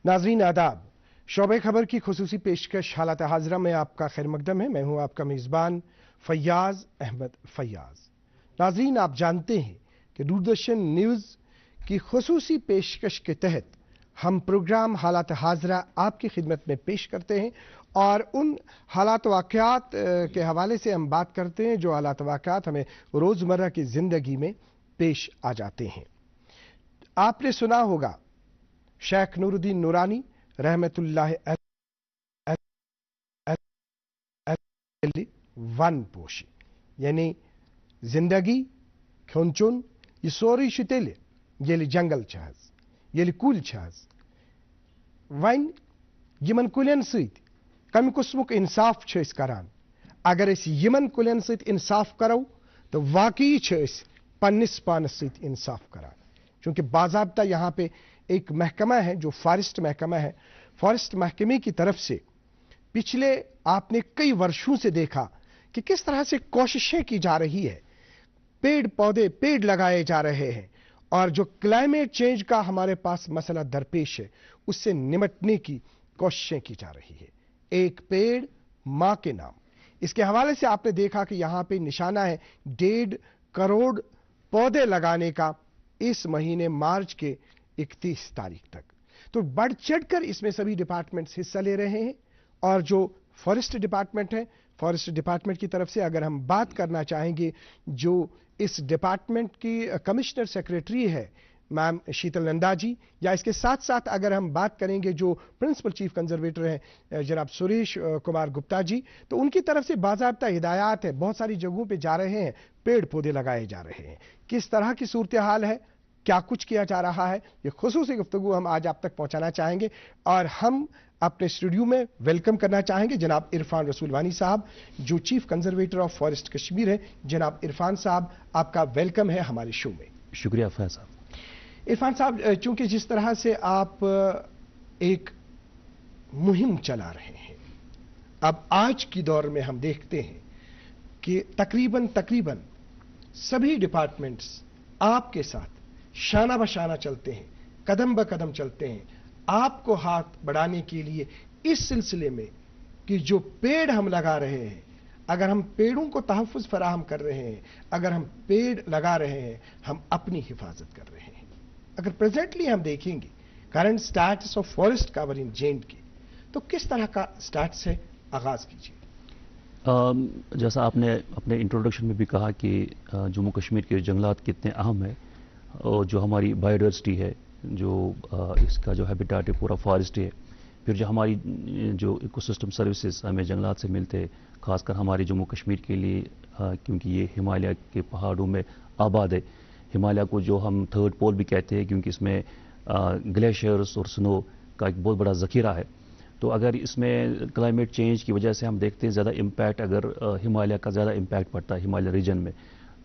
नाजरीन आदाब, शोबे खबर की खुसूसी पेशकश हालात हाजरा में आपका खैर मकदम है। मैं हूं आपका मेज़बान फैयाज अहमद फैयाज। नाजरीन, आप जानते हैं कि दूरदर्शन न्यूज़ की खुसूसी पेशकश के तहत हम प्रोग्राम हालात हाजरा आपकी खिदमत में पेश करते हैं और उन हालात वाक़यात के हवाले से हम बात करते हैं जो हालात वाक़यात हमें रोज़मर्रा की ज़िंदगी में पेश आ जाते हैं। आपने सुना होगा शेख नूरुद्दीन नूरानी रहमतुल्लाह वन पोशी, यानी जिंदगी खुनचुन ये सोरी शुतेले येली जंगल छहज येली कुल छहज वन यमन कुलन सत कम कुस्मुक इंसाफ छ इस करान। अगर इस यमन कुलन सत इंसाफ करो तो वाकई छ इस पन्निस पानस सत इंसाफ करान, क्योंकि बाज़ाब्ता यहाँ पे एक महकमा है जो फॉरेस्ट महकमा है। फॉरेस्ट महकमे की तरफ से पिछले आपने कई वर्षों से देखा कि किस तरह से कोशिशें की जा रही है, पेड़ लगाए जा रहे हैं और जो क्लाइमेट चेंज का हमारे पास मसला दरपेश है उससे निमटने की कोशिशें की जा रही है। एक पेड़ मां के नाम, इसके हवाले से आपने देखा कि यहां पे निशाना है 1.5 करोड़ पौधे लगाने का इस महीने मार्च के 31 तारीख तक। तो बढ़ चढ़कर इसमें सभी डिपार्टमेंट्स हिस्सा ले रहे हैं और जो फॉरेस्ट डिपार्टमेंट है, फॉरेस्ट डिपार्टमेंट की तरफ से अगर हम बात करना चाहेंगे, जो इस डिपार्टमेंट की कमिश्नर सेक्रेटरी है मैम शीतल नंदा जी, या इसके साथ साथ अगर हम बात करेंगे जो प्रिंसिपल चीफ कंजर्वेटर हैं जनाब सुरेश कुमार गुप्ता जी, तो उनकी तरफ से बाज़ाब्ता हिदायत है, बहुत सारी जगहों पे जा रहे हैं, पेड़ पौधे लगाए जा रहे हैं। किस तरह की सूरत हाल है, क्या कुछ किया जा रहा है, ये खुसूसी गुफ्तगू हम आज आप तक पहुंचाना चाहेंगे और हम अपने स्टूडियो में वेलकम करना चाहेंगे जनाब इरफान रसूलवानी साहब, जो chief conservator of forest Kashmir है। जनाब इरफान साहब, आपका वेलकम है हमारे शो में। शुक्रिया फैज साहब। इरफान साहब, चूंकि जिस तरह से आप एक मुहिम चला रहे हैं, अब आज की दौर में हम देखते हैं कि तकरीबन सभी डिपार्टमेंट्स आपके साथ शाना बशाना चलते हैं, कदम ब कदम चलते हैं आपको हाथ बढ़ाने के लिए इस सिलसिले में कि जो पेड़ हम लगा रहे हैं, अगर हम पेड़ों को तहफ़्फ़ुज़ फराहम कर रहे हैं, अगर हम पेड़ लगा रहे हैं, हम अपनी हिफाजत कर रहे हैं। अगर प्रेजेंटली हम देखेंगे current status of forest cover in J&K, तो किस तरह का स्टेटस है, आगाज कीजिए। जैसा आपने अपने इंट्रोडक्शन में भी कहा कि जम्मू कश्मीर के जंगलात कितने अहम है और जो हमारी बायोडाइवर्सिटी है, जो इसका जो हैबिटेट है पूरा फॉरेस्ट है, फिर जो हमारी जो इकोसिस्टम सर्विसेज हमें जंगलात से मिलते हैं, खासकर हमारे जम्मू कश्मीर के लिए, क्योंकि ये हिमालय के पहाड़ों में आबाद है। हिमालय को जो हम थर्ड पोल भी कहते हैं क्योंकि इसमें ग्लेशियर्स और स्नो का एक बहुत बड़ा ज़ख़ीरा है। तो अगर इसमें क्लाइमेट चेंज की वजह से हम देखते हैं ज़्यादा इम्पैक्ट, अगर हिमालय का ज़्यादा इम्पैक्ट पड़ता है हिमालय रीजन में,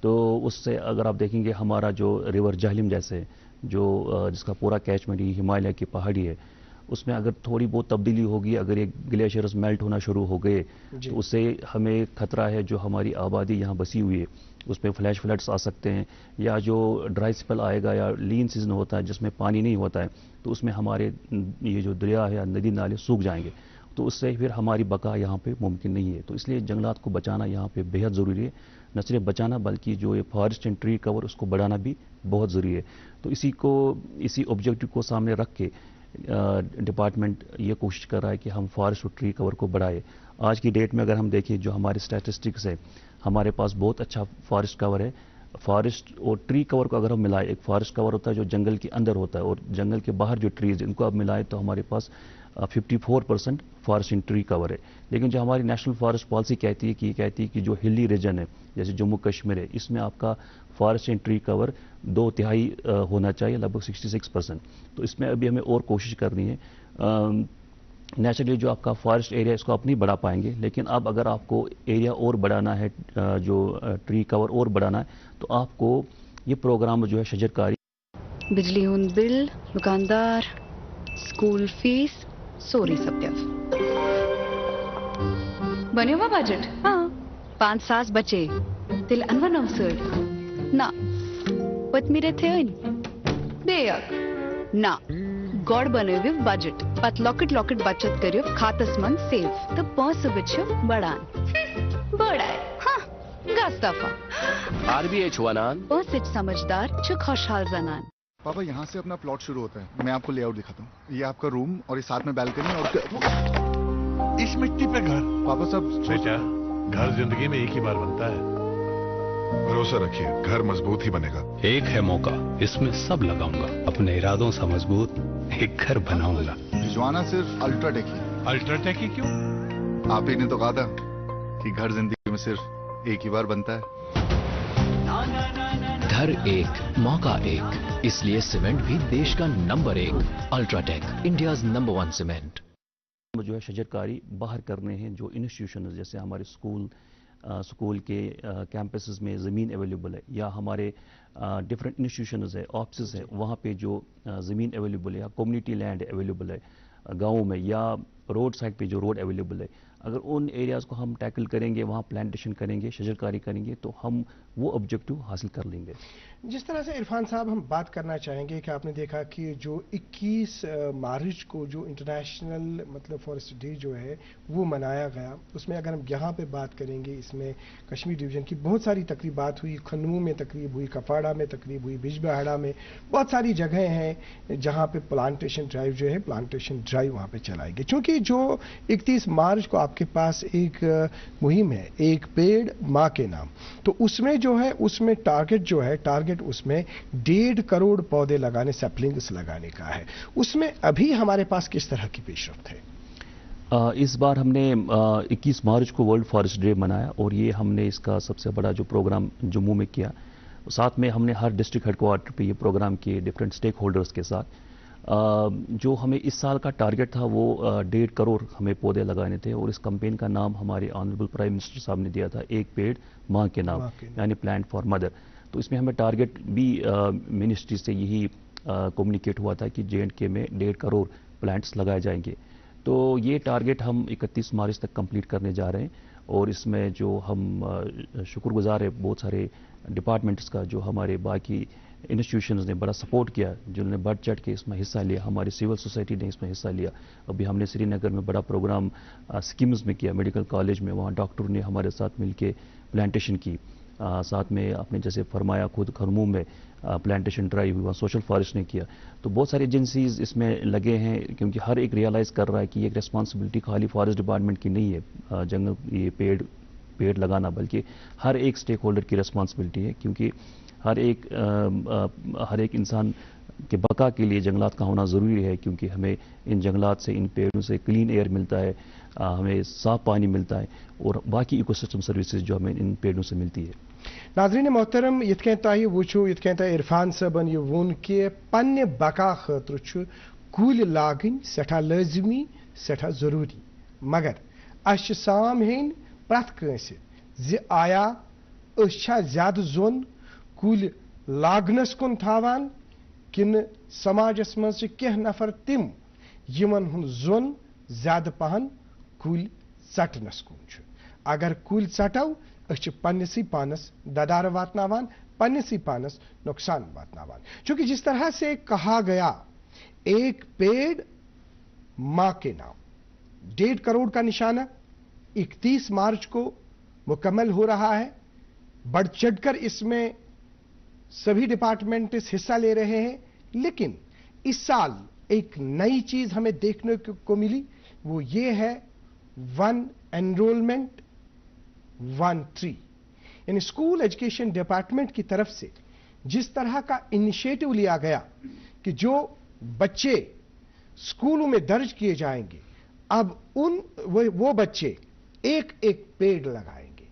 तो उससे अगर आप देखेंगे हमारा जो रिवर जहलिम जैसे जो जिसका पूरा कैचमेंट ही हिमालय की पहाड़ी है, उसमें अगर थोड़ी बहुत तब्दीली होगी, अगर ये ग्लेशियर्स मेल्ट होना शुरू हो गए तो उससे हमें खतरा है जो हमारी आबादी यहाँ बसी हुई है उसमें फ्लैश फ्लड्स आ सकते हैं, या जो ड्राई स्पेल आएगा या लीन सीजन होता है जिसमें पानी नहीं होता है, तो उसमें हमारे ये जो दरिया है या नदी नाले सूख जाएंगे, तो उससे फिर हमारी बका यहाँ पे मुमकिन नहीं है। तो इसलिए जंगलात को बचाना यहाँ पे बेहद ज़रूरी है, न सिर्फ बचाना बल्कि जो ये फॉरेस्ट एंड ट्री कवर उसको बढ़ाना भी बहुत ज़रूरी है। तो इसी ऑब्जेक्टिव को सामने रख के डिपार्टमेंट ये कोशिश कर रहा है कि हम फॉरेस्ट और ट्री कवर को बढ़ाए। आज की डेट में अगर हम देखें जो हमारे स्टैटिस्टिक्स है, हमारे पास बहुत अच्छा फॉरेस्ट कवर है। फॉरेस्ट और ट्री कवर को अगर हम मिलाएं, एक फॉरेस्ट कवर होता है जो जंगल के अंदर होता है और जंगल के बाहर जो ट्रीज इनको अब मिलाएं तो हमारे पास 54% फॉरेस्ट एंड ट्री कवर है। लेकिन जो हमारी नेशनल फॉरेस्ट पॉलिसी कहती है कि जो हिली रीजन है जैसे जम्मू कश्मीर है, इसमें आपका फॉरेस्ट एंड ट्री कवर 2/3 होना चाहिए, लगभग 66%। तो इसमें अभी हमें और कोशिश करनी है। नेचुरली जो आपका फॉरेस्ट एरिया इसको आप नहीं बढ़ा पाएंगे, लेकिन अब अगर आपको एरिया और बढ़ाना है, जो ट्री कवर और बढ़ाना है, तो आपको ये प्रोग्राम जो है शजरकारी, बिजली हुन बिल, दुकानदार, स्कूल फीस, सोरी सप्त्याव बने हुआ बजट। हाँ, 5 सास बचे तिल अनवर नवसर ना पत मेरे थे बेयक ना गॉड बनवे बजट पत लॉकेट लॉकेट बचत करियो खातस मन सेव तो पैसे बचो बढ़ान बड़ा हाँ गस्तफा आरबीआई छुआनान पैसे समझदार छु खुशहाल जनान। पापा यहाँ से अपना प्लॉट शुरू होता है, मैं आपको लेआउट दिखाता हूँ। ये आपका रूम और इस साथ में बैल्कनी और इस मिट्टी पे घर। पापा सब बेटा, घर जिंदगी में एक ही बार बनता है। भरोसा रखिए, घर मजबूत ही बनेगा। एक है मौका, इसमें सब लगाऊंगा, अपने इरादों से मजबूत एक घर बनाऊंगा। भिजवाना सिर्फ अल्ट्राटेक ही। अल्ट्राटेक ही क्यों? आप ही ने तो कहा था कि घर जिंदगी में सिर्फ एक ही बार बनता है। घर एक मौका एक, इसलिए सीमेंट भी देश का number 1 UltraTech, India's number 1 cement. जो है शजरकारी बाहर करने हैं, जो इंस्टीट्यूशन जैसे हमारे स्कूल के कैंपसेस में ज़मीन अवेलेबल है, या हमारे डिफरेंट इंस्टीट्यूशंस है, ऑफिस है, वहाँ पे जो ज़मीन अवेलेबल है या कम्युनिटी लैंड अवेलेबल है गाँव में, या रोड साइड पे जो रोड अवेलेबल है, अगर उन एरियाज़ को हम टैकल करेंगे, वहाँ प्लांटेशन करेंगे, शजरकारी करेंगे, तो हम वो ऑब्जेक्टिव हासिल कर लेंगे। जिस तरह से इरफान साहब हम बात करना चाहेंगे कि आपने देखा कि जो 21 मार्च को जो इंटरनेशनल मतलब फॉरेस्ट डे जो है वो मनाया गया, उसमें अगर हम यहाँ पे बात करेंगे, इसमें कश्मीर डिवीज़न की बहुत सारी तकरीबात हुई, खन्नू में तकरीब हुई, कपाड़ा में तकरीब हुई, बिजबहाड़ा में, बहुत सारी जगह हैं जहाँ पे प्लांटेशन ड्राइव जो है, प्लांटेशन ड्राइव वहाँ पे चलाएंगे। चूँकि जो 31 मार्च को आपके पास एक मुहिम है, एक पेड़ माँ के नाम, तो उसमें जो है उसमें टारगेट उसमें 1.5 करोड़ पौधे लगाने, सैपलिंग्स लगाने का है। उसमें अभी हमारे पास किस तरह की पेशरफ्त है? इस बार हमने 21 मार्च को वर्ल्ड फॉरेस्ट डे मनाया, और ये हमने इसका सबसे बड़ा जो प्रोग्राम जम्मू में किया, साथ में हमने हर डिस्ट्रिक्ट हेडक्वार्टर पे ये प्रोग्राम किए डिफरेंट स्टेक होल्डर्स के साथ। जो हमें इस साल का टारगेट था वो 1.5 करोड़ हमें पौधे लगाने थे, और इस कैंपेन का नाम हमारे ऑनरेबल प्राइम मिनिस्टर साहब ने दिया था, एक पेड़ माँ के नाम, यानी प्लांट फॉर मदर। तो इसमें हमें टारगेट भी मिनिस्ट्री से यही कम्युनिकेट हुआ था कि J&K में 1.5 करोड़ प्लांट्स लगाए जाएंगे। तो ये टारगेट हम 31 मार्च तक कंप्लीट करने जा रहे हैं, और इसमें जो हम शुक्रगुजार है बहुत सारे डिपार्टमेंट्स का, जो हमारे बाकी इंस्टीट्यूशंस ने बड़ा सपोर्ट किया, जिन्होंने बढ़ चढ़ के इसमें हिस्सा लिया, हमारी सिविल सोसाइटी ने इसमें हिस्सा लिया। अभी हमने श्रीनगर में बड़ा प्रोग्राम स्कीम्स में किया, मेडिकल कॉलेज में, वहाँ डॉक्टर ने हमारे साथ मिलके प्लांटेशन की। साथ में आपने जैसे फरमाया खुद खरमू में प्लांटेशन ड्राइव हुआ, सोशल फॉरेस्ट ने किया। तो बहुत सारी एजेंसीज इसमें लगे हैं, क्योंकि हर एक रियलाइज़ कर रहा है कि ये एक रिस्पॉन्सिबिलिटी खाली फॉरेस्ट डिपार्टमेंट की नहीं है जंगल ये पेड़ लगाना, बल्कि हर एक स्टेक होल्डर की रिस्पॉन्सिबिलिटी है, क्योंकि हर एक इंसान के बका के लिए जंगलात का होना ज़रूरी है, क्योंकि हमें इन जंगलात से, इन पेड़ों से क्लीन एयर मिलता है, हमें साफ पानी मिलता है, और बाकी इकोसिस्टम सर्विसेज जो हमें इन पेड़ों से मिलती है। नाज़रीन मोहतरम, यिथ कन तुह वुचो, यिथ कन इरफान साहबन यह वोन कि पन्ने बका खतर कुल लागन सठा लाजमी, सठा ज़रूरी, मगर अस साम हेन प्रथ कंसे ज आया अस ज्यादा जोन कुल लागनस कुन थावान, किन समाजस मज कह नफर तिम यमन हुन जोन ज्यादा पहन कुल चटनस कुन। अगर कुल चटो अस पन्नसी पानस ददार वातनावान, पन्नसी पानस नुकसान वातनावान। चूंकि जिस तरह से कहा गया एक पेड़ मां के नाम, 1.5 करोड़ का निशाना 31 मार्च को मुकम्मल हो रहा है। बढ़ चढ़कर इसमें सभी डिपार्टमेंट हिस्सा ले रहे हैं, लेकिन इस साल एक नई चीज हमें देखने को मिली, वो ये है 1 एनरोलमेंट 1 ट्री। यानी स्कूल एजुकेशन डिपार्टमेंट की तरफ से जिस तरह का इनिशिएटिव लिया गया कि जो बच्चे स्कूलों में दर्ज किए जाएंगे, अब वो बच्चे एक एक पेड़ लगाएंगे।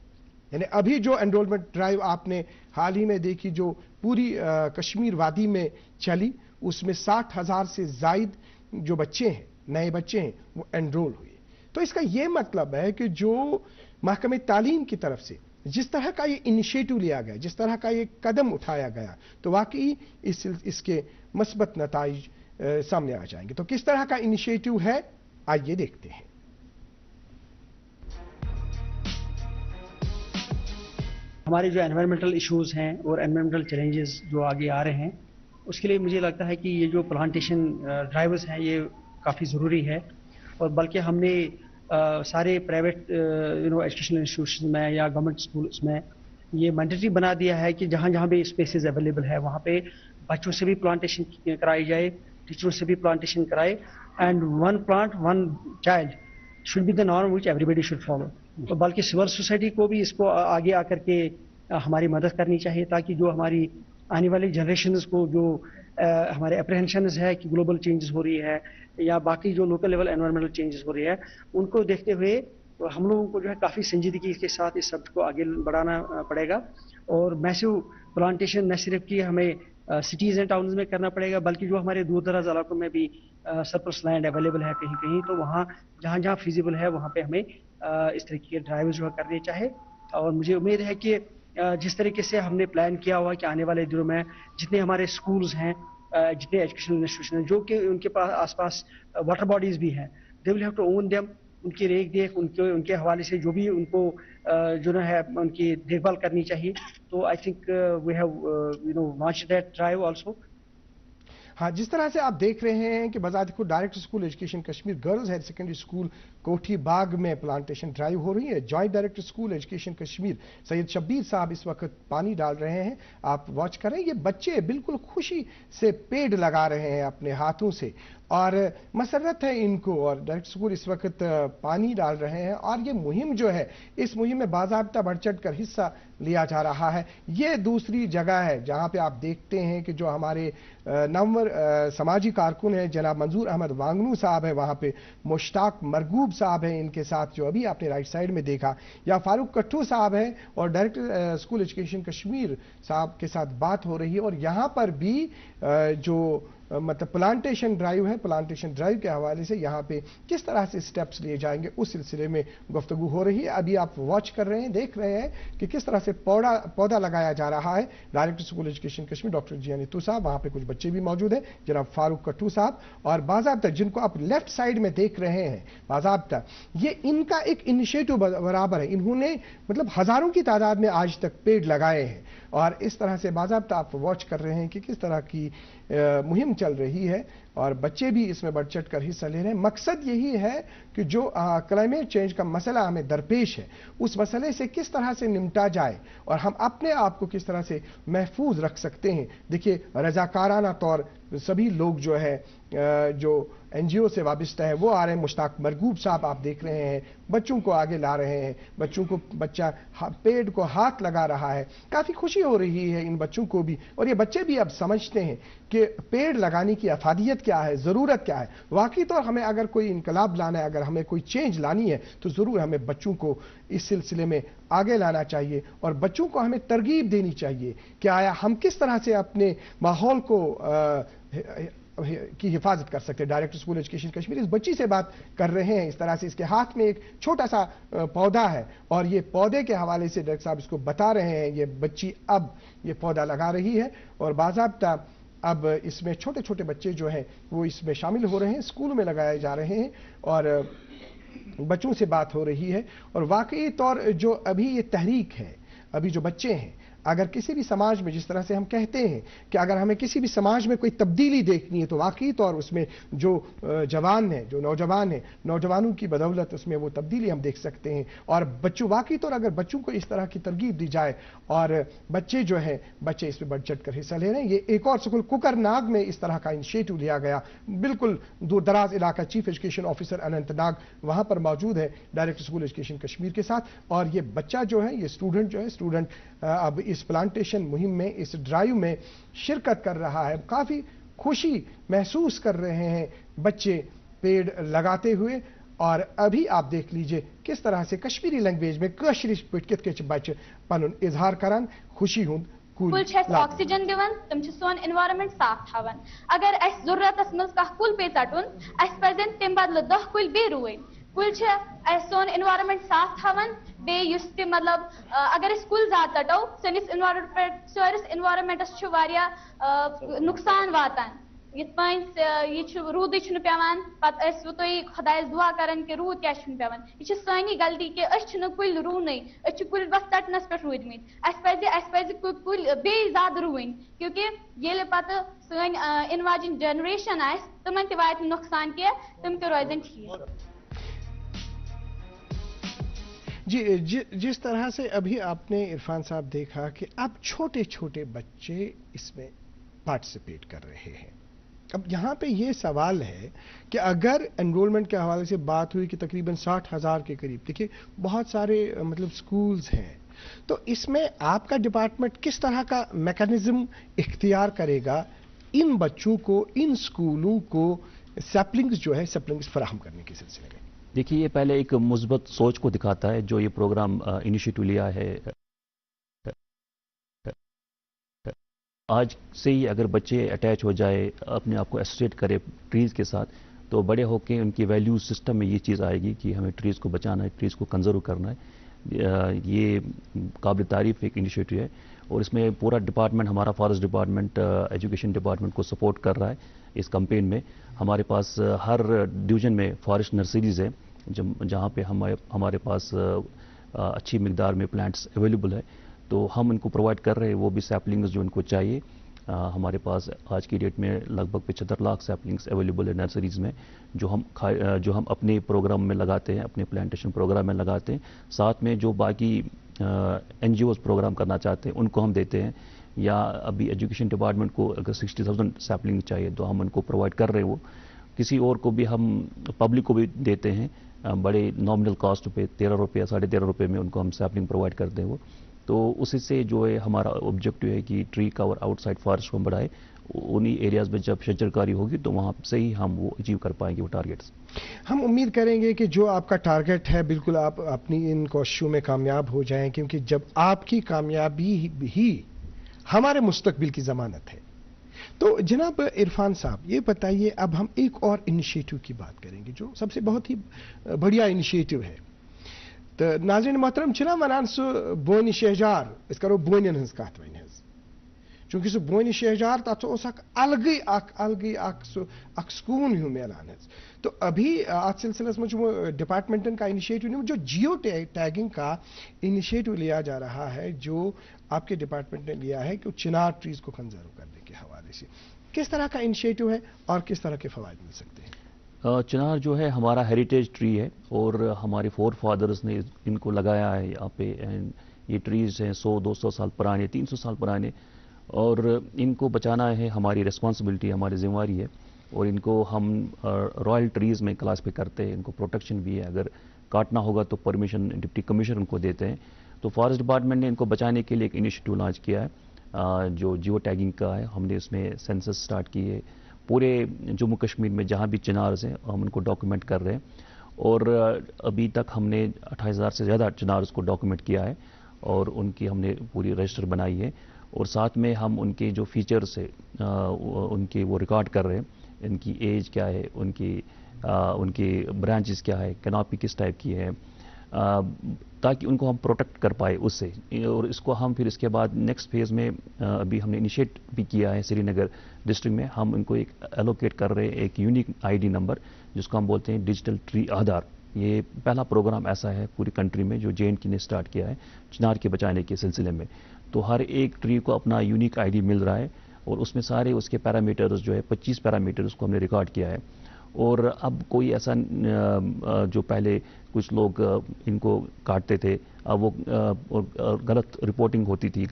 यानी अभी जो एनरोलमेंट ड्राइव आपने हाल ही में देखी, जो पूरी कश्मीर वादी में चली, उसमें 60,000 से जायद जो बच्चे हैं, नए बच्चे हैं, वो एनरोल हुए। तो इसका यह मतलब है कि जो महकमे तालीम की तरफ से जिस तरह का ये इनिशिएटिव लिया गया, जिस तरह का ये कदम उठाया गया, तो वाकई इसके मस्बत नताइज सामने आ जाएंगे। तो किस तरह का इनिशिएटिव है, आइए देखते हैं। हमारे जो एनवायरमेंटल इश्यूज हैं और एनवायरमेंटल चैलेंजेस जो आगे आ रहे हैं, اس کے لیے مجھے لگتا ہے کہ یہ جو پلانٹیشن ڈرائیوز ہیں یہ کافی ضروری ہے. اور بلکہ ہم نے سارے پرائیویٹ ایجوکیشنل انسٹیٹیوشن میں یا گورنمنٹ اسکولس میں یہ مینڈیٹری بنا دیا ہے کہ جہاں جہاں بھی اسپیسیز اویلیبل ہے وہاں پہ بچوں سے بھی پلانٹیشن کرائی جائے, ٹیچروں سے بھی پلانٹیشن کرائے. And one plant one child should be the norm which everybody should follow. تو بلکہ سول سوسائٹی کو بھی اس کو آگے آ کر کے ہماری مدد کرنی چاہیے تاکہ جو ہماری آنے والی جنریشنز کو جو ہمارے اپریہنشنز ہے کہ گلوبل چینجز ہو رہی ہے یا باقی جو لوکل لیول انوائرمنٹل چینجز ہو رہی ہے ان کو دیکھتے ہوئے ہم لوگوں کو جو ہے کافی سنجیدگی کے ساتھ اس سبجیکٹ کو آگے بڑھانا پڑے گا. اور میسو پلانٹیشن نہ صرف کہ ہمیں سٹیز اینڈ ٹاؤنز میں کرنا پڑے گا بلکہ جو ہمارے دور دراز علاقوں میں بھی سرپلس لینڈ اویلیبل ہے کہیں کہیں تو وہاں جہاں جہاں فیزیبل ہے وہاں پہ ہمیں اس طریقے کے ڈرائیو جو ہے کرنے چاہے. اور مجھے امید ہے کہ جس طریقے سے ہم نے پلان کیا ہوا کہ آنے والے دنوں میں جتنے ہمارے اسکولز ہیں جتنے ایجوکیشنل انسٹیٹیوشن ہیں جو کہ ان کے پاس آس پاس واٹر باڈیز بھی ہیں they will have to own them. ان کی ریکھ دیکھ ان کے حوالے سے جو بھی ان کو جو ہے ان کی دیکھ بھال کرنی چاہیے. تو I think we have launch that drive also. ہاں جس طرح سے آپ دیکھ رہے ہیں کہ بذات خود director school education Kashmir girls higher secondary school Kothi Bagh میں پلانٹیشن ڈرائیو ہو رہی ہے. Joint director school education Kashmir Syed Shabir صاحب اس وقت پانی ڈال رہے ہیں, آپ واچ کریں. یہ بچے بالکل خوشی سے پیڑ لگا رہے ہیں اپنے ہاتھوں سے اور مسرت ہے ان کو, اور ڈائریکٹر اسکول اس وقت پانی ڈال رہے ہیں. اور یہ مہم جو ہے اس مہم میں باضابطہ بڑھ چڑھ کر حصہ لیا جا رہا ہے. یہ دوسری جگہ ہے جہاں پہ آپ دیکھتے ہیں کہ جو ہمارے نامور سماجی کارکن ہیں جناب منظور احمد وانگنو صاحب ہیں, وہاں پہ مشتاق مرغوب صاحب ہیں ان کے ساتھ جو ابھی آپ نے رائٹ سائڈ میں دیکھا, یا فاروق کٹھو صاحب ہیں اور ڈائریکٹر اسکول ایجوکیشن کشمیر صاحب کے ساتھ بات ہو رہی ہے. اور یہاں پر بھی جو مطلب پلانٹیشن ڈرائیو ہے, پلانٹیشن ڈرائیو کے حوالے سے یہاں پہ کس طرح سے سٹیپس لیے جائیں گے اس سلسلے میں گفتگو ہو رہی ہے. ابھی آپ واچ کر رہے ہیں, دیکھ رہے ہیں کہ کس طرح سے پودا لگایا جا رہا ہے. Director school education Kashmir doctor G Neetu صاحب, وہاں پہ کچھ بچے بھی موجود ہیں جناب فاروق کٹھو صاحب, اور باضابطہ جن کو آپ لیفٹ سائڈ میں دیکھ رہے ہیں باضابطہ یہ ان کا ایک انیشیٹو برابر ہے. انہوں نے مطلب ہزاروں کی تعداد میں آج تک پیڑ لگائے ہیں اور اس طرح سے باضابطہ آپ واچ کر رہے ہیں کہ کس طرح کی مہم چل رہی ہے اور بچے بھی اس میں بڑھ چڑھ کر حصہ لے رہے ہیں. مقصد یہی ہے کہ جو کلائمیٹ چینج کا مسئلہ ہمیں درپیش ہے اس مسئلے سے کس طرح سے نمٹا جائے اور ہم اپنے آپ کو کس طرح سے محفوظ رکھ سکتے ہیں. دیکھیے رضاکارانہ طور سبھی لوگ جو ہے جو این جی او سے وابستہ ہے وہ آ رہے ہیں. مشتاق مرغوب صاحب آپ دیکھ رہے ہیں بچوں کو آگے لا رہے ہیں, بچہ پیڑ کو ہاتھ لگا رہا ہے. کافی خوشی ہو رہی ہے ان بچوں کو بھی, اور یہ بچے بھی اب سمجھتے ہیں کہ پیڑ لگانے کی افادیت کیا ہے, ضرورت کیا ہے. واقعی طور ہمیں اگر کوئی انقلاب لانا ہے, اگر ہمیں کوئی چینج لانی ہے تو ضرور ہمیں بچوں کو اس سلسلے میں آگے لانا چاہیے اور بچوں کو ہمیں ترغیب دینی چاہیے کہ آیا ہم کس طرح سے اپنے ماحول کو کی حفاظت کر سکتے. ڈائریکٹر اسکول ایجوکیشن کشمیر اس بچی سے بات کر رہے ہیں, اس طرح سے اس کے ہاتھ میں ایک چھوٹا سا پودا ہے اور یہ پودے کے حوالے سے ڈائریکٹر صاحب اس کو بتا رہے ہیں. یہ بچی اب یہ پودا لگا رہی ہے اور باضابطہ اب اس میں چھوٹے چھوٹے بچے جو ہیں وہ اس میں شامل ہو رہے ہیں, اسکولوں میں لگائے جا رہے ہیں اور بچوں سے بات ہو رہی ہے. اور واقعی طور جو ابھی یہ تحریک ہے, ابھی جو بچے ہیں, اگر کسی بھی سماج میں جس طرح سے ہم کہتے ہیں کہ اگر ہمیں کسی بھی سماج میں کوئی تبدیلی دیکھنی ہے تو واقعی طور اس میں جو جوان ہیں, جو نوجوان ہیں, نوجوانوں کی بدولت اس میں وہ تبدیلی ہم دیکھ سکتے ہیں. اور بچوں واقعی طور اگر بچوں کو اس طرح کی ترغیب دی جائے اور بچے جو ہیں بچے اس میں بڑھ چڑھ کر حصہ لے رہے ہیں. یہ ایک اور سکول کوکر ناگ میں اس طرح کا انیشیٹو لیا گیا, بالکل دور دراز علاقہ. Chief education officer Anant Nag وہاں پر موجود ہے ڈائریکٹر اسکول ایجوکیشن کشمیر کے ساتھ, اور یہ بچہ جو ہے, یہ اسٹوڈنٹ اب اس پلانٹیشن مہم میں, اس ڈرائیو میں شرکت کر رہا ہے. کافی خوشی محسوس کر رہے ہیں بچے پیڑ لگاتے ہوئے. اور ابھی آپ دیکھ لیجئے کس طرح سے کشمیری لینگویج میں کشری پٹ کت کے بچے پن اظہار کران خوشی ہند کل آکسیجن دِوان, تم سون انوائرمنٹ صاف تھاوان. اگر اس ضرورت مز کل پے ژٹن اس پزن تم بدل 10 کل بے روین. کل سون انوائرمنٹ صاف تھاوان, بیس تہ مطلب اگر اس کل زیادہ ژٹو سنس انوائرمنٹس واریاہ نقصان واتان. یت پٲنۍ یہِ چھُ روٗدٕے چھُنہٕ پیٚوان پتہٕ ٲسوٕ تُہۍ خۄدایس دُعا کران کہِ روٗد کیٛازِ چھُنہٕ پیٚوان یہِ چھِ سٲنی غلطی کہِ أسۍ چھِنہٕ کُلۍ رُونٕے أسۍ چھِ کُلۍ بس ژٹنس پٮ۪ٹھ روٗدمٕتۍ اَسہِ پزِ کُلۍ بیٚیہِ زیادٕ رُوٕنۍ کیونکہِ ییٚلہِ پتہٕ سٲنۍ اِنہٕ واجٮ۪ن جنریشن آسہِ تِمن تہِ واتہِ نہٕ نۄقصان کینٛہہ تِم تہِ روزن ٹھیٖک. جی جس طرح سے ابھی آپ نے عرفان صاحب دیکھا کہ اب چھوٹے چھوٹے بچے اس میں پارٹیسپیٹ کر رہے ہیں. اب یہاں پہ یہ سوال ہے کہ اگر انرولمنٹ کے حوالے سے بات ہوئی کہ تقریباً 60,000 کے قریب، دیکھیے بہت سارے مطلب سکولز ہیں، تو اس میں آپ کا ڈپارٹمنٹ کس طرح کا میکانزم اختیار کرے گا ان بچوں کو، ان سکولوں کو سیپلنگز جو ہے سیپلنگز فراہم کرنے کے سلسلے میں؟ دیکھیے یہ پہلے ایک مثبت سوچ کو دکھاتا ہے جو یہ پروگرام انیشیٹو لیا ہے. آج سے ہی اگر بچے اٹیچ ہو جائے، اپنے آپ کو ایسوسیٹ کرے ٹریز کے ساتھ، تو بڑے ہو کے ان کی ویلیو سسٹم میں یہ چیز آئے گی کہ ہمیں ٹریز کو بچانا ہے، ٹریز کو کنزرو کرنا ہے. یہ قابل تعریف ایک انیشیٹو ہے اور اس میں پورا ڈپارٹمنٹ، ہمارا فارسٹ ڈپارٹمنٹ، ایجوکیشن ڈپارٹمنٹ کو سپورٹ کر رہا ہے اس کمپین میں. ہمارے پاس ہر ڈویژن میں فارسٹ نرسریز ہیں جہاں پہ ہمارے پاس اچھی مقدار میں پلانٹس اویلیبل ہے، تو ہم ان کو پرووائڈ کر رہے ہیں وہ بھی سیپلنگز جو ان کو چاہیے. ہمارے پاس آج کی ڈیٹ میں لگ بھگ 75 لاکھ سیپلنگز اویلیبل ہے نرسریز میں، جو ہم اپنے پروگرام میں لگاتے ہیں، اپنے پلانٹیشن پروگرام میں لگاتے ہیں. ساتھ میں جو باقی این جی اوز پروگرام کرنا چاہتے ہیں ان کو ہم دیتے ہیں. یا ابھی ایجوکیشن ڈپارٹمنٹ کو اگر 60,000 سیپلنگ چاہیے تو ہم ان کو پرووائڈ کر رہے ہیں. وہ کسی اور کو بھی ہم پبلک کو بھی دیتے ہیں بڑے نامنل کاسٹ پہ، 13 روپے 13.5 روپے میں ان کو ہم سیپلنگ پرووائڈ کرتے ہیں. وہ تو اسی سے جو ہے ہمارا آبجیکٹو ہے کہ ٹری کور آؤٹ سائڈ فارسٹ کو بڑھائے. انہی ایریاز میں جب شجر کاری ہوگی تو وہاں سے ہی ہم وہ اچیو کر پائیں گے وہ ٹارگیٹس. ہم امید کریں گے کہ جو آپ کا ٹارگیٹ ہے بالکل آپ اپنی ان کوششوں میں کامیاب ہو جائیں، کیونکہ جب آپ کی کامیابی ہی ہمارے مستقبل کی ضمانت ہے. تو جناب عرفان صاحب یہ بتائیے، اب ہم ایک اور انیشیٹو کی بات کریں گے جو سب سے بہت ہی بڑھیا انیشیٹو ہے. تو ناظرین محترم چھنا ونان سہ بونہ شہجار، اس کرو بونین ہنز کت ون حظ، چونکہ سہ بونہ شہجار تک الگی سکون ہیو ملان حظ. تو ابھی آج سلسلس میں ڈپارٹمنٹن کا انیشیٹو نہیں، جو جیو ٹیگنگ کا انیشیٹو لیا جا رہا ہے، جو آپ کے ڈپارٹمنٹ نے لیا ہے کہ چنار ٹریز کو کنزرو کرنے کے حوالے سے کس طرح کا انیشیٹو ہے اور کس طرح کے فوائد مل سکتے ہیں؟ چنار جو ہے ہمارا ہیریٹیج ٹری ہے اور ہمارے فور فادرز نے ان کو لگایا ہے یہاں پہ. یہ ٹریز ہیں 100-200 سال پرانے، 300 سال پرانے، اور ان کو بچانا ہے ہماری ریسپانسبلٹی، ہماری ذمہ داری ہے. اور ان کو ہم رائل ٹریز میں کلاسify کرتے ہیں. ان کو پروٹیکشن بھی ہے، اگر کاٹنا ہوگا تو پرمیشن ڈپٹی کمشنر ان کو دیتے ہیں. تو فارسٹ ڈپارٹمنٹ نے ان کو بچانے کے لیے ایک انیشیٹو لانچ کیا ہے جو جیو ٹیگنگ کا ہے. ہم نے اس میں سینسس سٹارٹ کی ہے پورے جموں کشمیر میں جہاں بھی چنارز ہیں ہم ان کو ڈاکومنٹ کر رہے ہیں. اور ابھی تک ہم نے 28,000 سے زیادہ چنارز کو ڈاکومنٹ کیا ہے اور ان کی ہم نے پوری رجسٹر بنائی ہے. اور ساتھ میں ہم ان کے جو فیچرز ہے ان کے وہ ریکارڈ کر رہے ہیں. ان کی ایج کیا ہے، ان کی برانچز کیا ہے، کینوپی کس ٹائپ کی ہے، تاکہ ان کو ہم پروٹیکٹ کر پائے اس سے. اور اس کو ہم پھر اس کے بعد نیکسٹ فیز میں ابھی ہم نے انیشیٹ بھی کیا ہے سری نگر ڈسٹرکٹ میں. ہم ان کو ایک ایلوکیٹ کر رہے ہیں ایک یونیک آئی ڈی نمبر جس کو ہم بولتے ہیں ڈیجیٹل ٹری آدھار. یہ پہلا پروگرام ایسا ہے پوری کنٹری میں جو JNK نے سٹارٹ کیا ہے چنار کے بچانے کے سلسلے میں. تو ہر ایک ٹری کو اپنا یونیک آئی ڈی مل رہا ہے اور اس میں سارے اس کے پیرامیٹرز جو ہے 25 پیرامیٹرز کو ہم نے ریکارڈ کیا ہے. اور اب کوئی ایسا جو پہلے کچھ لوگ ان کو کاٹتے تھے، اب وہ غلط رپورٹنگ ہوتی تھی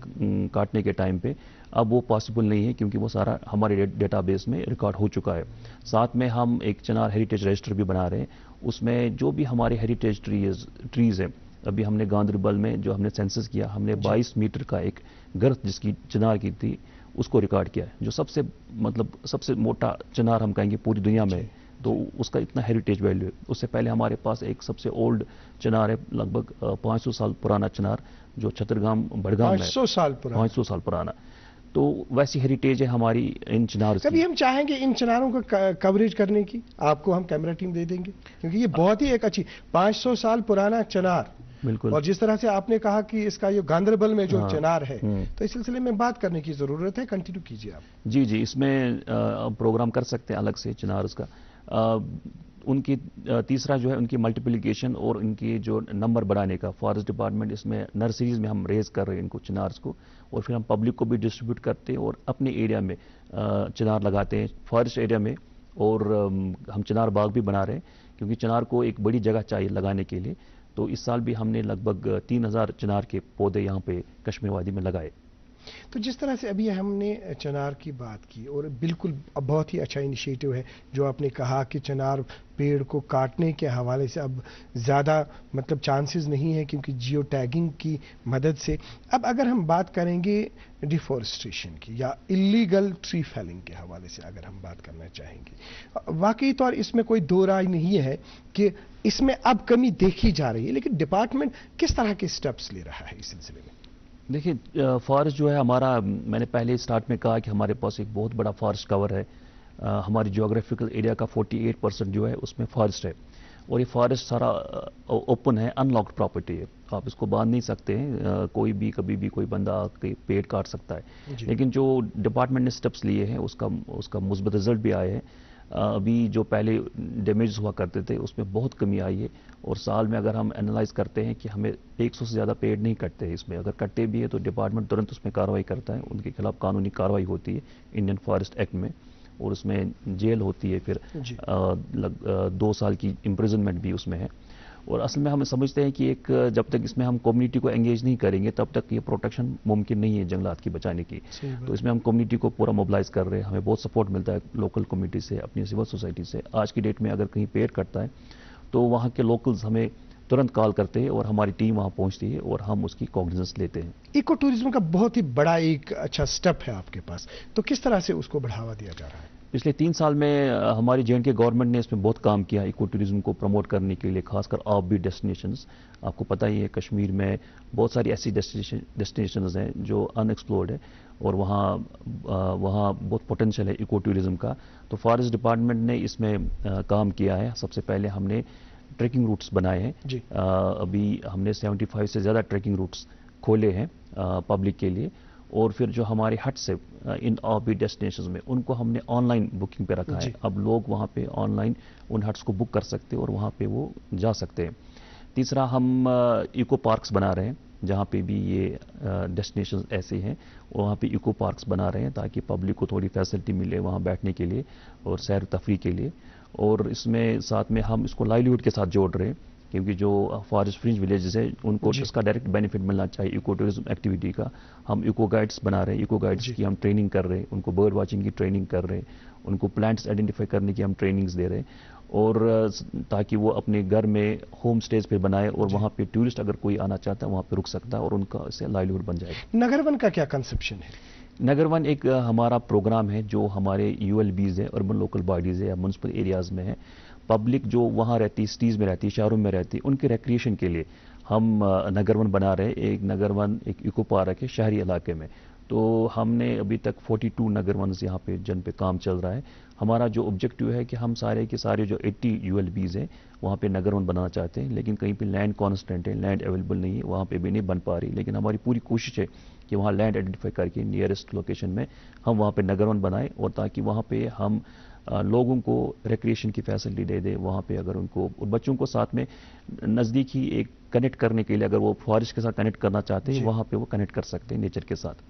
کاٹنے کے ٹائم پہ، اب وہ پاسبل نہیں ہے کیونکہ وہ سارا ہمارے ڈیٹا بیس میں ریکارڈ ہو چکا ہے. ساتھ میں ہم ایک چنار ہیریٹیج رجسٹر بھی بنا رہے ہیں. اس میں جو بھی ہمارے ہیریٹیج ٹریز ہیں، ابھی ہم نے گاندربل میں جو ہم نے سینسس کیا، ہم نے 22 میٹر کا ایک گرت جس کی چنار کی تھی اس کو ریکارڈ کیا ہے، جو سب سے موٹا چنار ہم کہیں گے پوری دنیا میں. تو اس کا اتنا ہیریٹیج ویلیو ہے. اس سے پہلے ہمارے پاس ایک سب سے اولڈ چنار ہے، لگ بھگ 500 سال پرانا چنار جو چھترگام بڑگام ہے، 500 سال پرانا. تو ویسی ہیریٹیج ہے ہماری ان چنار کی. کبھی ہم چاہیں گے ان چناروں کا کوریج کرنے کی، آپ کو ہم کیمرہ ٹیم دے دیں گے، کیونکہ یہ بہت ہی ایک اچھی 500 سال پرانا چنار بالکल। और जिस तरह से आपने कहा कि इसका ये गांधरबल में जो चिनार है, तो इस सिलसिले में बात करने की जरूरत है, कंटिन्यू कीजिए आप। जी जी, इसमें प्रोग्राम कर सकते हैं अलग से चिनार उसका। उनकी तीसरा जो है उनकी मल्टीप्लिकेशन और उनकी जो नंबर बढ़ाने का, फॉरेस्ट डिपार्टमेंट इसमें नर्सरीज में हम रेज कर रहे हैं इनको चिनार्स को, और फिर हम पब्लिक को भी डिस्ट्रीब्यूट करते हैं और अपने एरिया में चिनार लगाते हैं फॉरेस्ट एरिया में, और हम चिनार बाग भी बना रहे हैं क्योंकि चिनार को एक बड़ी जगह चाहिए लगाने के लिए। तो इस साल भी हमने लगभग 3000 चिनार के पौधे यहाँ पे कश्मीर वादी में लगाए। तो जिस तरह से अभी हमने चिनार की बात की, और बिल्कुल बहुत ही अच्छा इनिशिएटिव है जो आपने कहा कि चिनार पेड़ को काटने के हवाले से अब ज़्यादा मतलब चांसेस नहीं है क्योंकि जियो टैगिंग की मदद से। अब अगर हम बात करेंगे डिफॉरेस्टेशन की या इलीगल ट्री फेलिंग के हवाले से अगर हम बात करना चाहेंगे, वाकई तौर इसमें कोई दो राय नहीं है कि इसमें अब कमी देखी जा रही है, लेकिन डिपार्टमेंट किस तरह के स्टेप्स ले रहा है इस सिलसिले में? देखिए, फॉरेस्ट जो है हमारा, मैंने पहले स्टार्ट में कहा कि हमारे पास एक बहुत बड़ा फॉरेस्ट कवर है। हमारी जियोग्राफिकल एरिया का 48% जो है उसमें फॉरेस्ट है, और ये फॉरेस्ट सारा ओपन है, अनलॉक्ड प्रॉपर्टी है, आप इसको बांध नहीं सकते हैं। कोई भी कभी भी कोई बंदा आके पेड़ काट सकता है। लेकिन जो डिपार्टमेंट ने स्टेप्स लिए हैं उसका मुस्बत रिजल्ट भी आए हैं। अभी जो पहले डैमेज हुआ करते थे उसमें बहुत कमी आई है, और साल में अगर हम एनालाइज करते हैं कि हमें 100 से ज़्यादा पेड़ नहीं कटते हैं इसमें, अगर कटते भी है तो डिपार्टमेंट तुरंत उसमें कार्रवाई करता है, उनके खिलाफ कानूनी कार्रवाई होती है इंडियन फॉरेस्ट एक्ट में, और उसमें जेल होती है, फिर 2 साल की इम्प्रिजनमेंट भी उसमें है। और असल में हम समझते हैं कि एक जब तक इसमें हम कम्युनिटी को एंगेज नहीं करेंगे तब तक ये प्रोटेक्शन मुमकिन नहीं है जंगलात की बचाने की। तो इसमें हम कम्युनिटी को पूरा मोबिलाइज कर रहे हैं, हमें बहुत सपोर्ट मिलता है लोकल कम्युनिटी से, अपनी सिविल सोसाइटी से। आज की डेट में अगर कहीं पेड़ कटता है तो वहाँ के लोकल्स हमें तुरंत कॉल करते हैं और हमारी टीम वहाँ पहुँचती है और हम उसकी कॉग्निजेंस लेते हैं। इको टूरिज्म का बहुत ही बड़ा एक अच्छा स्टेप है आपके पास, तो किस तरह से उसको बढ़ावा दिया जा रहा है? पिछले 3 साल में हमारी J&K गवर्नमेंट ने इसमें बहुत काम किया इको टूरिज्म को प्रमोट करने के लिए, खासकर ऑफ बीट डेस्टिनेशंस। आपको पता ही है कश्मीर में बहुत सारी ऐसी डेस्टिनेशंस हैं जो अनएक्सप्लोर्ड है, और वहाँ बहुत पोटेंशियल है इको टूरिज्म का। तो फॉरेस्ट डिपार्टमेंट ने इसमें काम किया है। सबसे पहले हमने ट्रैकिंग रूट्स बनाए हैं। अभी हमने 75 से ज़्यादा ट्रैकिंग रूट्स खोले हैं पब्लिक के लिए, और फिर जो हमारे हट्स है इन ऑफ बीट डेस्टिनेशंस में उनको हमने ऑनलाइन बुकिंग पे रखा है। अब लोग वहाँ पे ऑनलाइन उन हट्स को बुक कर सकते हैं और वहाँ पे वो जा सकते हैं। तीसरा, हम इको पार्क्स बना रहे हैं, जहाँ पे भी ये डेस्टिनेशंस ऐसे हैं वहाँ पे इको पार्क्स बना रहे हैं ताकि पब्लिक को थोड़ी फैसिलिटी मिले वहाँ बैठने के लिए और सैर तफरी के लिए। और इसमें साथ में हम इसको लाइवलीहुड के साथ जोड़ रहे हैं, क्योंकि जो फॉरेस्ट फ्रिंज विलेजेस है उनको इसका डायरेक्ट बेनिफिट मिलना चाहिए इको टूरिज्म एक्टिविटी का। हम इको गाइड्स बना रहे हैं, इको गाइड्स की हम ट्रेनिंग कर रहे हैं, उनको बर्ड वाचिंग की ट्रेनिंग कर रहे हैं, उनको प्लांट्स आइडेंटिफाई करने की हम ट्रेनिंग्स दे रहे हैं, और ताकि वो अपने घर में होम स्टेज पे बनाए और वहाँ पे टूरिस्ट अगर कोई आना चाहता है वहाँ पे रुक सकता है और उनका इससे लाइवलीहुड बन जाएगा। नगर वन का क्या कंसेप्शन है? नगर वन एक हमारा प्रोग्राम है जो हमारे ULBs है, अर्बन लोकल बॉडीज है या म्युनिसिपल एरियाज में है। पब्लिक जो वहाँ रहती है, सिटीज़ में रहती है, शहरों में रहती है, उनके रिक्रिएशन के लिए हम नगर वन बना रहे हैं। एक नगर वन, एक इको पार्क है शहरी इलाके में। तो हमने अभी तक 42 नगर वन यहाँ पे जिन पे काम चल रहा है। हमारा जो ऑब्जेक्टिव है कि हम सारे के सारे जो 80 ULBs हैं वहाँ पे नगर वन बनाना चाहते हैं, लेकिन कहीं पे लैंड कॉन्स्टेंट है, लैंड अवेलेबल नहीं है, वहाँ पे भी नहीं बन पा रही। लेकिन हमारी पूरी कोशिश है कि वहाँ लैंड आइडेंटिफाई करके नियरेस्ट लोकेशन में हम वहाँ पे नगर वन बनाएं, और ताकि वहाँ पे हम लोगों को रिक्रिएशन की फैसिलिटी दे दे। वहाँ पे अगर उनको और बच्चों को साथ में नज़दीक ही एक कनेक्ट करने के लिए, अगर वो फॉरेस्ट के साथ कनेक्ट करना चाहते हैं वहाँ पे वो कनेक्ट कर सकते हैं नेचर के साथ।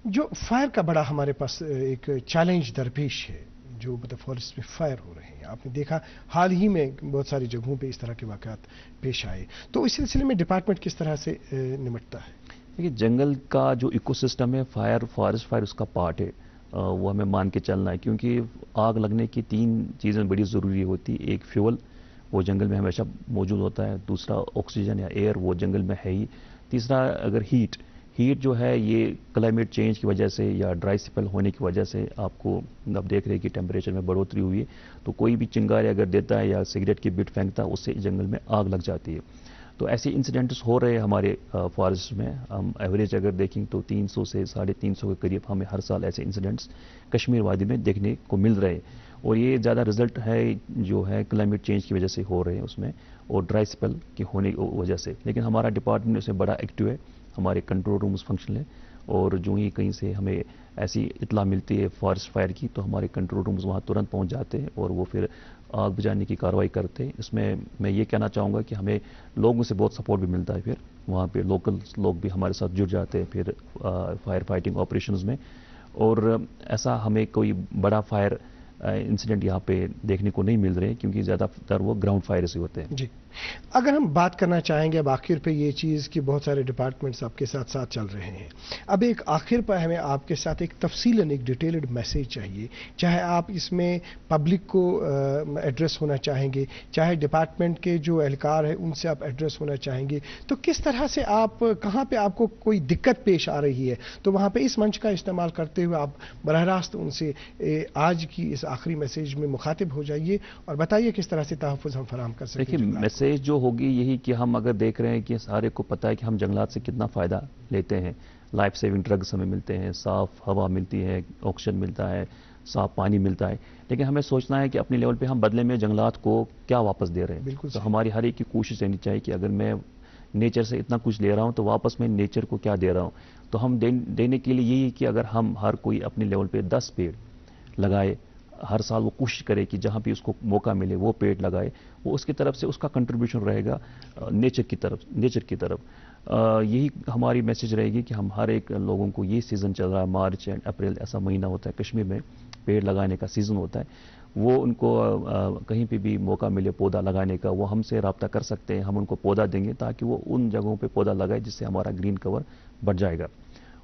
जो फायर का बड़ा हमारे पास एक चैलेंज दरपेश है, जो मतलब फॉरेस्ट में फायर हो रहे हैं, आपने देखा हाल ही में बहुत सारी जगहों पे इस तरह के वाक़यात पेश आए, तो इस सिलसिले में डिपार्टमेंट किस तरह से निपटता है? देखिए, जंगल का जो इकोसिस्टम है, फॉरेस्ट फायर उसका पार्ट है, वो हमें मान के चलना है, क्योंकि आग लगने की 3 चीज़ें बड़ी ज़रूरी होती है। एक फ्यूल, वो जंगल में हमेशा मौजूद होता है। दूसरा ऑक्सीजन या एयर, वो जंगल में है ही। तीसरा अगर हीट जो है, ये क्लाइमेट चेंज की वजह से या ड्राई स्पेल होने की वजह से आपको अब देख रहे हैं कि टेम्परेचर में बढ़ोतरी हुई है, तो कोई भी चिंगारी अगर देता है या सिगरेट की बिट फेंकता है उससे जंगल में आग लग जाती है। तो ऐसे इंसिडेंट्स हो रहे हैं हमारे फॉरेस्ट में। हम एवरेज अगर देखें तो 300 से 350 के करीब हमें हर साल ऐसे इंसिडेंट्स कश्मीर वादी में देखने को मिल रहे हैं। اور یہ زیادہ رزلٹ ہے جو ہے کلائمیٹ چینج کی وجہ سے ہو رہے ہیں اس میں اور ڈرائی سپیل کی ہونے کی وجہ سے. لیکن ہمارا ڈپارٹمنٹ اس میں بڑا ایکٹیو ہے, ہمارے کنٹرول رومز فنکشن ہے, اور جو ہی کہیں سے ہمیں ایسی اطلاع ملتی ہے فارسٹ فائر کی تو ہمارے کنٹرول رومز وہاں ترنت پہنچ جاتے ہیں اور وہ پھر آگ بجھانے کی کارروائی کرتے ہیں. اس میں میں یہ کہنا چاہوں گا کہ ہمیں لوگوں سے بہت سپورٹ بھی ملتا ہے, پھر وہاں پہ لوکل لوگ بھی ہمارے ساتھ جڑ جاتے ہیں پھر فائر فائٹنگ آپریشنز میں, اور ایسا ہمیں کوئی بڑا فائر انسیڈنٹ یہاں پہ دیکھنے کو نہیں مل رہے کیونکہ زیادہ تر وہ گراؤنڈ فائر سے ہوتے ہیں. جی, اگر ہم بات کرنا چاہیں گے اب آخر پہ یہ چیز کہ بہت سارے ڈپارٹمنٹس آپ کے ساتھ ساتھ چل رہے ہیں, اب ایک آخر پر ہمیں آپ کے ساتھ ایک تفصیلاً ایک ڈیٹیلڈ میسیج چاہیے, چاہے آپ اس میں پبلک کو ایڈریس ہونا چاہیں گے, چاہے ڈپارٹمنٹ کے جو اہلکار ہیں ان سے آپ ایڈریس ہونا چاہیں گے, تو کس طرح سے آپ کہاں پہ آپ کو کوئی دقت پیش آ رہی ہے تو وہاں پہ اس منچ کا استعمال کرتے ہوئے آپ براہ راست ان سے آج کی اس آخری میسیج میں مخاطب ہو جائیے اور بتائیے کس طرح سے تحفظ ہم فراہم کر سکتے ہیں. دیکھیے میسیج جو ہوگی یہی کہ ہم اگر دیکھ رہے ہیں کہ سارے کو پتہ ہے کہ ہم جنگلات سے کتنا فائدہ لیتے ہیں, لائف سیونگ ڈرگز ہمیں ملتے ہیں, صاف ہوا ملتی ہے, آکسیجن ملتا ہے, صاف پانی ملتا ہے, لیکن ہمیں سوچنا ہے کہ اپنے لیول پہ ہم بدلے میں جنگلات کو کیا واپس دے رہے ہیں. تو ہماری ہر ایک کی کوشش رہنی چاہیے کہ اگر میں نیچر سے اتنا کچھ لے رہا ہوں تو واپس میں نیچر کو کیا دے رہا ہوں. تو ہم دینے کے لیے یہی کہ اگر ہم ہر کوئی اپنے لیول پہ 10 پیڑ لگائے, ہر سال وہ کوشش کرے کہ جہاں بھی اس کو موقع ملے وہ پیڑ لگائے, وہ اس کی طرف سے اس کا کنٹریبیوشن رہے گا نیچر کی طرف. یہی ہماری میسج رہے گی کہ ہم ہر ایک لوگوں کو, یہ سیزن چل رہا ہے مارچ اینڈ اپریل ایسا مہینہ ہوتا ہے کشمیر میں پیڑ لگانے کا سیزن ہوتا ہے, وہ ان کو کہیں پہ بھی موقع ملے پودا لگانے کا وہ ہم سے رابطہ کر سکتے ہیں, ہم ان کو پودا دیں گے تاکہ وہ ان جگہوں پہ پودا لگائے جس سے ہمارا گرین کور بڑھ جائے گا.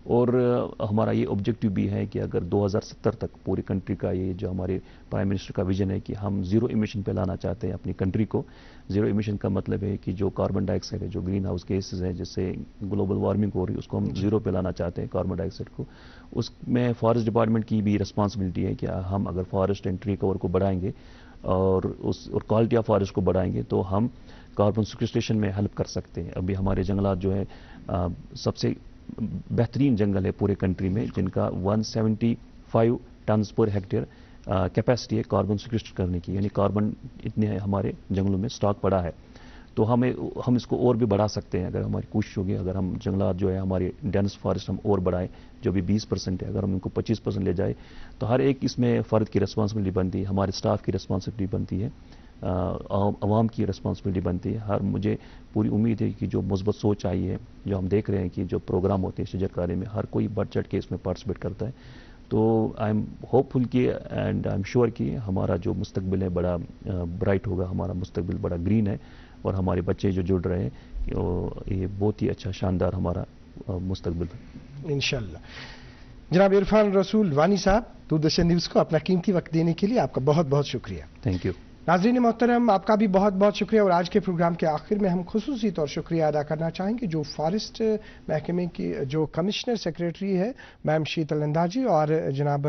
اور ہمارا یہ آبجیکٹو بھی ہے کہ اگر 2070 تک پوری کنٹری کا یہ جو ہمارے پرائم منسٹر کا ویژن ہے کہ ہم زیرو ایمیشن پہ لانا چاہتے ہیں اپنی کنٹری کو. زیرو ایمیشن کا مطلب ہے کہ جو کاربن ڈائی آکسائڈ ہے, جو گرین ہاؤس گیسز ہیں جس سے گلوبل وارمنگ ہو رہی ہے, اس کو ہم زیرو پہ لانا چاہتے ہیں کاربن ڈائی آکسائڈ کو. اس میں فارسٹ ڈپارٹمنٹ کی بھی رسپانسبلٹی ہے کہ ہم اگر فارسٹ اینڈ ٹری کور کو بڑھائیں گے اور کوالٹی آف فارسٹ کو بڑھائیں گے تو ہم کاربن سیکوسٹریشن میں ہیلپ کر سکتے ہیں. ابھی ہمارے جنگلات جو ہے سب سے بہترین جنگل ہے پورے کنٹری میں جن کا 175 ٹنز پر ہیکٹیئر کیپیسٹی ہے کاربن سیکوسٹر کرنے کی, یعنی کاربن اتنے ہمارے جنگلوں میں سٹاک پڑا ہے. تو ہم اس کو اور بھی بڑھا سکتے ہیں اگر ہماری کوشش ہوگی, اگر ہم جنگلات جو ہے ہماری ڈینس فارسٹ ہم اور بڑھائیں جو بھی 20% ہے, اگر ہم ان کو 25% لے جائے تو ہر ایک اس میں فرد کی رسپانسبلٹی بنتی ہے, ہمارے اسٹاف کی رسپانسبلٹی بنتی ہے, عوام کی رسپانسبلٹی بنتی ہے. مجھے پوری امید ہے کہ جو مثبت سوچ آئی ہے, جو ہم دیکھ رہے ہیں کہ جو پروگرام ہوتے ہیں شجر کاری میں ہر کوئی بڑھ چڑھ کے اس میں پارٹیسپیٹ کرتا ہے, تو آئی ایم ہوپ فل کہ اینڈ آئی ایم شیور کہ ہمارا جو مستقبل ہے بڑا برائٹ ہوگا, ہمارا مستقبل بڑا گرین ہے اور ہمارے بچے جو جڑ رہے ہیں یہ بہت ہی اچھا شاندار ہمارا مستقبل ہے انشاءاللہ. جناب عرفان رسول وانی صاحب, دوردرشن نیوز کو اپنا قیمتی وقت دینے کے لیے آپ کا بہت بہت شکریہ. Thank you. ناظرین محترم, آپ کا بھی بہت بہت شکریہ. اور آج کے پروگرام کے آخر میں ہم خصوصی طور شکریہ ادا کرنا چاہیں گے جو فارسٹ محکمے کی جو کمشنر سیکریٹری ہے میم شیتل نندا جی, اور جناب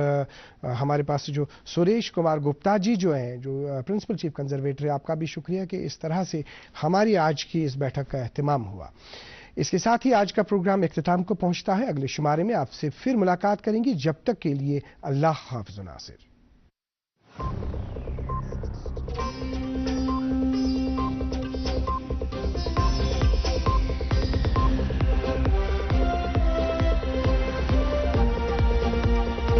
ہمارے پاس جو سریش کمار گپتا جی جو ہیں جو پرنسپل چیف کنزرویٹر ہے, آپ کا بھی شکریہ کہ اس طرح سے ہماری آج کی اس بیٹھک کا اہتمام ہوا. اس کے ساتھ ہی آج کا پروگرام اختتام کو پہنچتا ہے. اگلے شمارے میں آپ سے پھر ملاقات کریں گے. جب تک کے لیے اللہ حافظ و ناصر.